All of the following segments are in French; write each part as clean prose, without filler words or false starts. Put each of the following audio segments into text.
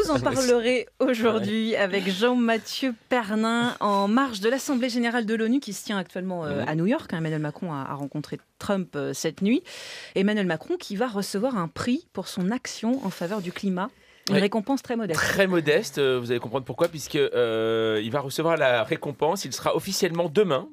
Vous en parlerez aujourd'hui avec Jean-Mathieu Pernin en marge de l'Assemblée générale de l'ONU qui se tient actuellement à New York. Emmanuel Macron a rencontré Trump cette nuit. Emmanuel Macron qui va recevoir un prix pour son action en faveur du climat. Une récompense très modeste. Très modeste, vous allez comprendre pourquoi, puisqu'il va recevoir la récompense. Il sera officiellement demain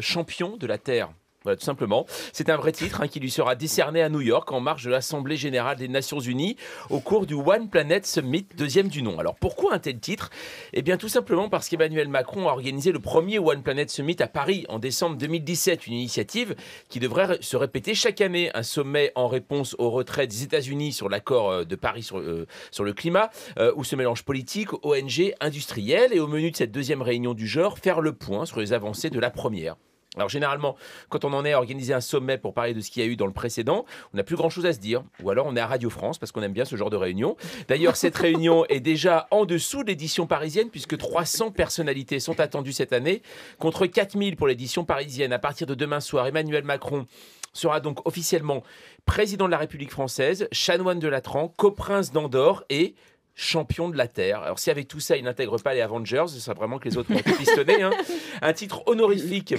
champion de la Terre. Voilà, tout simplement. C'est un vrai titre qui lui sera décerné à New York en marge de l'Assemblée générale des Nations Unies au cours du One Planet Summit, deuxième du nom. Alors pourquoi un tel titre ? Eh bien tout simplement parce qu'Emmanuel Macron a organisé le premier One Planet Summit à Paris en décembre 2017, une initiative qui devrait se répéter chaque année. Un sommet en réponse au retrait des États-Unis sur l'accord de Paris sur le climat, où se mélangent politique, ONG, industriels. Et au menu de cette deuxième réunion du genre, faire le point sur les avancées de la première. Alors généralement, quand on en est à organiser un sommet pour parler de ce qu'il y a eu dans le précédent, on n'a plus grand-chose à se dire. Ou alors on est à Radio France parce qu'on aime bien ce genre de réunion. D'ailleurs, cette réunion est déjà en dessous de l'édition parisienne puisque 300 personnalités sont attendues cette année contre 4000 pour l'édition parisienne. À partir de demain soir, Emmanuel Macron sera donc officiellement président de la République française, chanoine de Latran, coprince d'Andorre et champion de la Terre. Alors si avec tout ça, il n'intègre pas les Avengers, ce serait vraiment que les autres vont être pistonnés. Un titre honorifique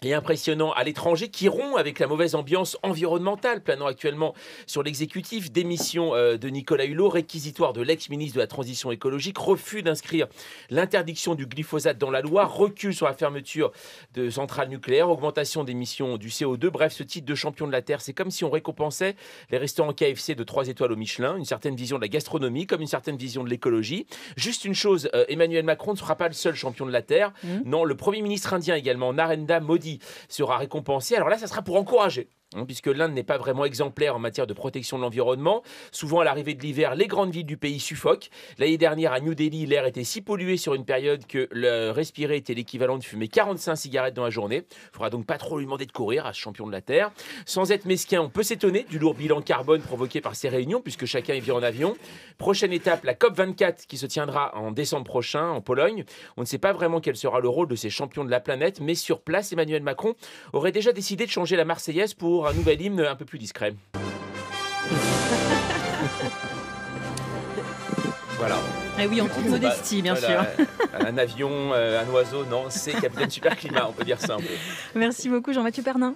et impressionnant à l'étranger qui rompt avec la mauvaise ambiance environnementale planant actuellement sur l'exécutif. Démission de Nicolas Hulot, réquisitoire de l'ex-ministre de la Transition écologique, refus d'inscrire l'interdiction du glyphosate dans la loi, recul sur la fermeture de centrales nucléaires, augmentation d'émissions du CO2. Bref, ce titre de champion de la Terre, c'est comme si on récompensait les restaurants KFC de 3 étoiles au Michelin, une certaine vision de la gastronomie comme une certaine vision de l'écologie. Juste une chose, Emmanuel Macron ne sera pas le seul champion de la Terre. Non, le Premier ministre indien également, Narendra Modi, sera récompensé. Alors là, ça sera pour encourager, puisque l'Inde n'est pas vraiment exemplaire en matière de protection de l'environnement. Souvent, à l'arrivée de l'hiver, les grandes villes du pays suffoquent. L'année dernière, à New Delhi, l'air était si pollué sur une période que le respirer était l'équivalent de fumer 45 cigarettes dans la journée. Il ne faudra donc pas trop lui demander de courir à ce champion de la Terre. Sans être mesquin, on peut s'étonner du lourd bilan carbone provoqué par ces réunions, puisque chacun y vit en avion. Prochaine étape, la COP24 qui se tiendra en décembre prochain en Pologne. On ne sait pas vraiment quel sera le rôle de ces champions de la planète, mais sur place, Emmanuel Macron aurait déjà décidé de changer la Marseillaise pour un nouvel hymne un peu plus discret. Voilà. Et oui, en toute modestie, bien sûr. Un avion, un oiseau, non, c'est Capitaine Super Climat, on peut dire ça un peu. Merci beaucoup Jean-Mathieu Pernin.